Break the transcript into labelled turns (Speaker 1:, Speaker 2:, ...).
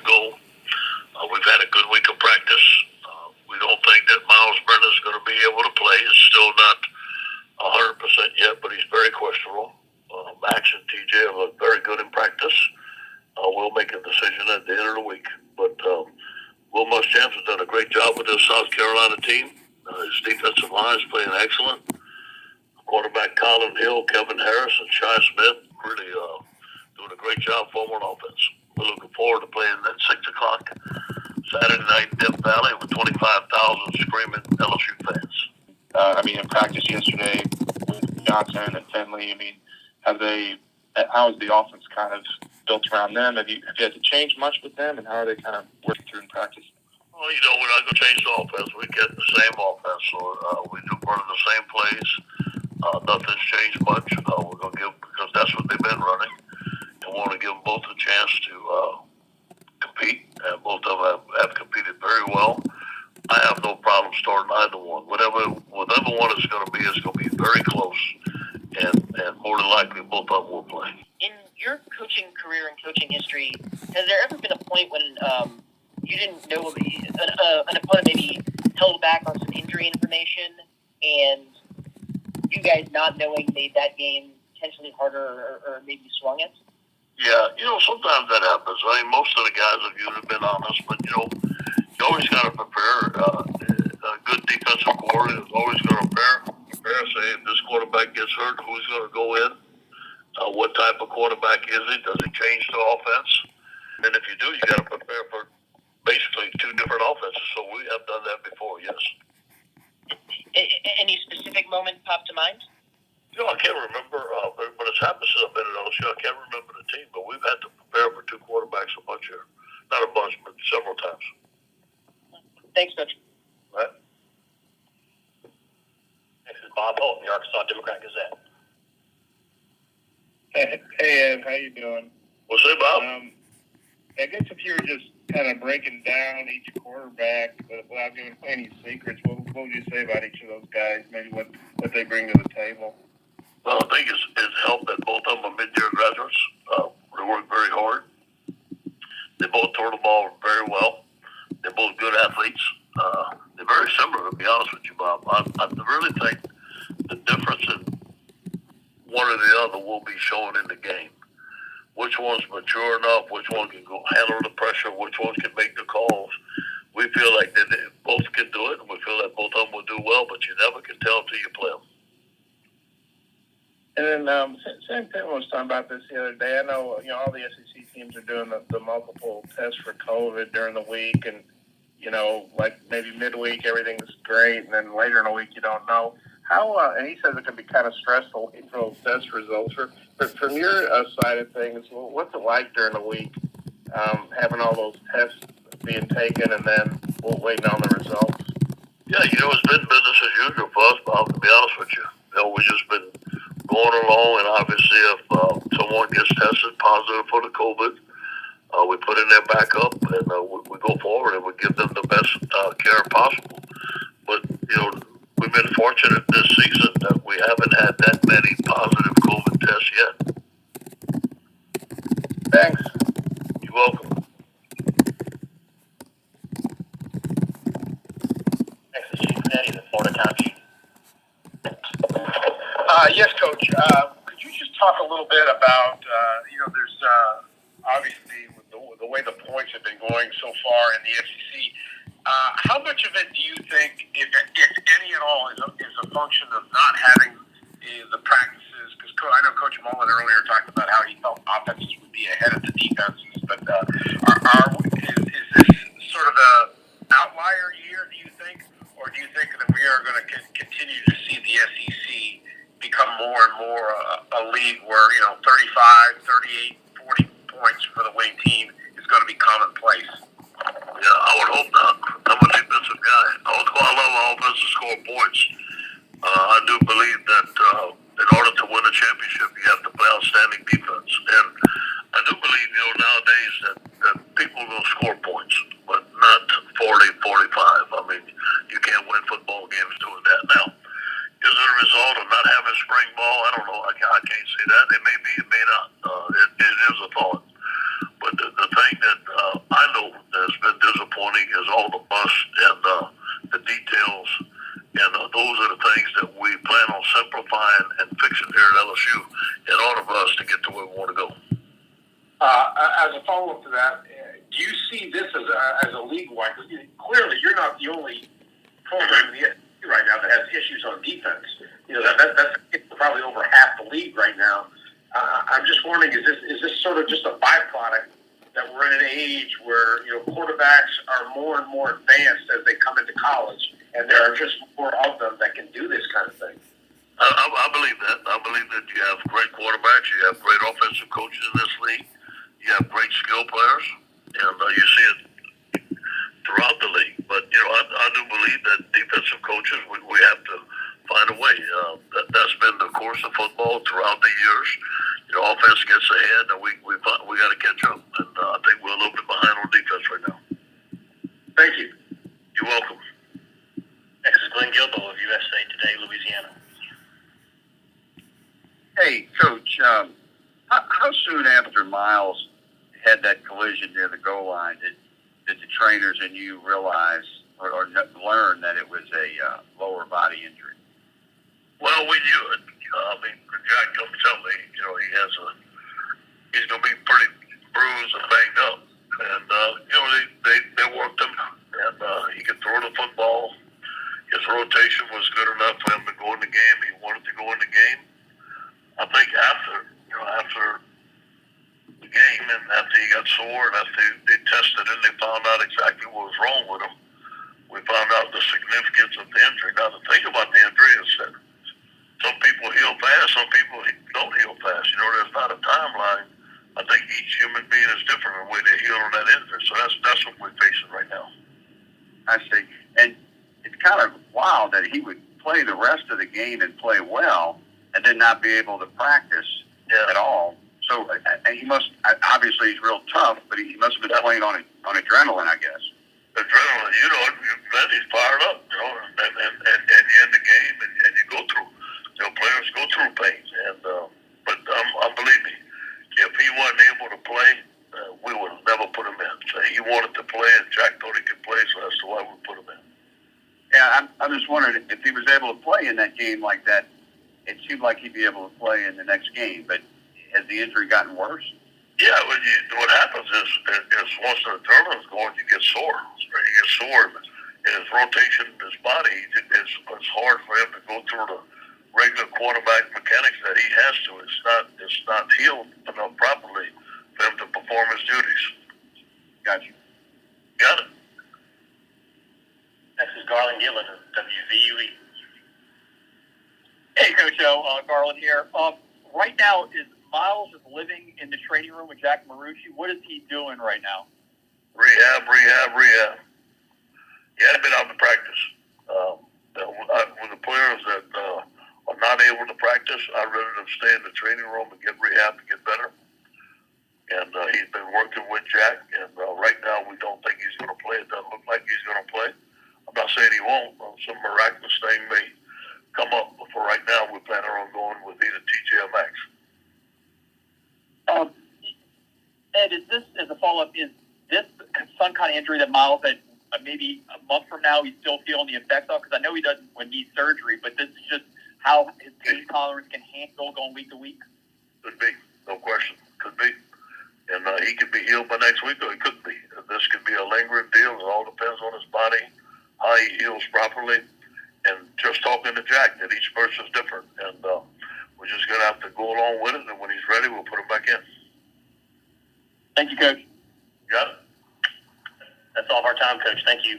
Speaker 1: go. We've had a good week of practice. We don't think that Myles Brennan is going to be able to play. It's still not 100% yet, but he's very questionable. Max and TJ have looked very good in practice. We'll make a decision at the end of the week. But Will Muschamp has done a great job with this South Carolina team. His defensive line is playing excellent. Quarterback Colin Hill, Kevin Harris, and Shai Smith really doing a great job for them on offense. We're looking forward to playing at 6 o'clock Saturday night in Death Valley with 25,000 screaming LSU fans.
Speaker 2: In practice yesterday with Johnson and Finley, how is the offense kind of built around them? Have you had to change much with them, and how are they kind of working through in practice?
Speaker 1: Well, we're not going to change the offense. We get the same offense, so we do running the same plays. Nothing's changed much. We're going to give, because that's what they've been running, and we want to give them both a chance to compete, and both of them have competed very well. I have no problem starting either one. Whatever one is going to be, it's going to be very close, and more than likely both of them will play.
Speaker 3: In your coaching career and coaching history, has there ever been a point when you didn't know an opponent maybe held back on some injury information, and you guys not knowing made that game potentially harder or maybe swung it?
Speaker 1: Yeah, sometimes that happens. Most of the guys have usually been honest, but you always got to prepare. A good defensive coordinator is always going to prepare. Say if this quarterback gets hurt, who's going to go in? What type of quarterback is he? Does he change the offense? And if you do, you got to prepare for basically two different offenses. So we have done that before, yes.
Speaker 3: Any specific moment pop to mind?
Speaker 1: I can't remember, but it's happened since I've been at LSU. I can't remember the team, but we've had to prepare for two quarterbacks a bunch here. Not a bunch, but several times.
Speaker 3: Thanks, Coach.
Speaker 1: All right.
Speaker 4: This is Bob Holt, the Arkansas Democrat Gazette.
Speaker 5: Hey, Ed, how you doing?
Speaker 1: What's up, Bob?
Speaker 5: I guess if you were just kind of breaking down each quarterback without giving any secrets, what would you say about each of those guys? Maybe what they bring to the table?
Speaker 1: Well, I think it's helped that both of them are mid-year graduates. They work very hard. They both throw the ball very well. They're both good athletes. They're very similar, to be honest with you, Bob. I really think the difference in one or the other will be shown in the game. Which one's mature enough, which one can go handle the pressure, which one can make the calls. We feel like they both can do it, and we feel like both of them will do well, but you never can tell until you play them.
Speaker 5: And then Sam Pittman was talking about this the other day. I know all the SEC teams are doing the multiple tests for COVID during the week, and like maybe midweek everything's great, and then later in the week you don't know. How and he says it can be kind of stressful waiting for those test results. From your side of things, what's it like during the week, having all those tests being taken and then waiting on the results?
Speaker 1: Yeah, it's been business as usual for us, Bob, to be honest with you. We've just been going along, and obviously if someone gets tested positive for the COVID, we put in their backup, and we go forward, and we give them the best care possible. But, we've been fortunate this season that we haven't had that many positive COVID tests yet.
Speaker 5: Thanks.
Speaker 1: You're welcome.
Speaker 4: Next is Chief Nettie in Florida County.
Speaker 6: Yes, Coach. Could you just talk a little bit about, there's obviously with the way the points have been going so far in the SEC, how much of it do you think, if any at all, is a function of not having the practices? Because I know Coach Mullen earlier talked about how he felt offenses would be ahead of the defenses, but is this sort of an outlier year, do you think? Or do you think that we are going to continue to see the SEC become more and more a league where, 35, 38, 40 points for the winning team is going to be commonplace?
Speaker 1: Yeah, I would hope not. I'm a defensive guy. Although I love offense to score points, I do believe that in order to win a championship, you have to play outstanding defense. And I do believe, nowadays that people will score points, but not 40, 45. You can't win football games doing that now. Is it a result of not having spring ball? I don't know. I can't say that. It may be, it may not. It is a thought. But the thing that I know
Speaker 6: do you see this as a league-wide? Clearly, you're not the only program in the SEC right now that has issues on defense. That's probably over half the league right now. I'm just wondering, is this sort of just a byproduct that we're in an age where quarterbacks are more and more advanced as they come into college, and there are just more of them that can do this kind of thing?
Speaker 1: I believe that. I believe that you have great quarterbacks, you have great offensive coaches in this league, you have great skill players, and you see it throughout the league. But I do believe that defensive coaches, we have to find a way. That's been the course of football throughout the years. Offense gets ahead, and we got to catch up. And I think we're a little bit behind on defense right now.
Speaker 6: Thank you.
Speaker 1: You're welcome.
Speaker 4: Next is Glenn Gilbo of USA Today, Louisiana.
Speaker 7: Hey, Coach, how soon after Myles had that collision near the goal line did the trainers and you realize or learn that it was a lower body injury?
Speaker 1: Well, we knew it. Jack come tell me, he's going to be pretty bruised and banged up. And, they worked him, and he could throw the football. His rotation was good enough for him to go in the game. He wanted to go in the game. I think after the game and after he got sore and after they tested it, they found out exactly what was wrong with him. We found out the significance of the injury. Now, the thing about the injury is that some people heal fast, some people don't heal fast. There's not a timeline. I think each human being is different in the way they heal on that injury. So that's what we're facing right now.
Speaker 7: I see. And it's kind of wild that he would play the rest of the game and play well and then not be able to practice at all. So and he must, obviously he's real tough, but he must have been playing on adrenaline, I guess.
Speaker 1: Adrenaline, then he's fired up, and you end the game and you go through. Players go through pain, and but believe me, if he wasn't able to play, we would have never put him in. So he wanted to play, and Jack thought he could play, so that's why we put him in.
Speaker 7: Yeah, I'm just wondering if he was able to play in that game like that. It seemed like he'd be able to play in the next game, but has the injury gotten worse?
Speaker 1: Yeah, what happens is once the adrenaline's going, you get sore. You get sore, and his rotation, his body, it's hard for him to go through the regular quarterback mechanics that he has to. It's not healed enough properly for him to perform his duties.
Speaker 7: Gotcha.
Speaker 1: Got it.
Speaker 4: Next is Garland Gillen of WVUE.
Speaker 8: Hey, Coach O, Garland here. Right now, Myles is living in the training room with Jack Marucci. What is he doing right now?
Speaker 1: Rehab. He hadn't been out to practice. With the players that are not able to practice, I'd rather them stay in the training room and get rehab to get better. And he's been working with Jack, and right now we don't think he's going to play. It doesn't look like he's going to play. I'm not saying he won't. Some miraculous thing may come up, but for right now, we're planning on going with either TJ or Max.
Speaker 8: Ed, is this, as a follow-up, is this some kind of injury that Myles had maybe a month from now he's still feeling the effects of? Because I know he doesn't need surgery, but this is just how his pain tolerance can handle going week to week?
Speaker 1: Could be. No question. Could be. And he could be healed by next week, or he could be. This could be a lingering deal. It all depends on his body, how he heals properly. And just talking to Jack, that each person's different. And we're just going to have to go along with it. And when he's ready, we'll put him back in.
Speaker 8: Thank you, Coach.
Speaker 1: Got it.
Speaker 4: That's all of our time, Coach. Thank you.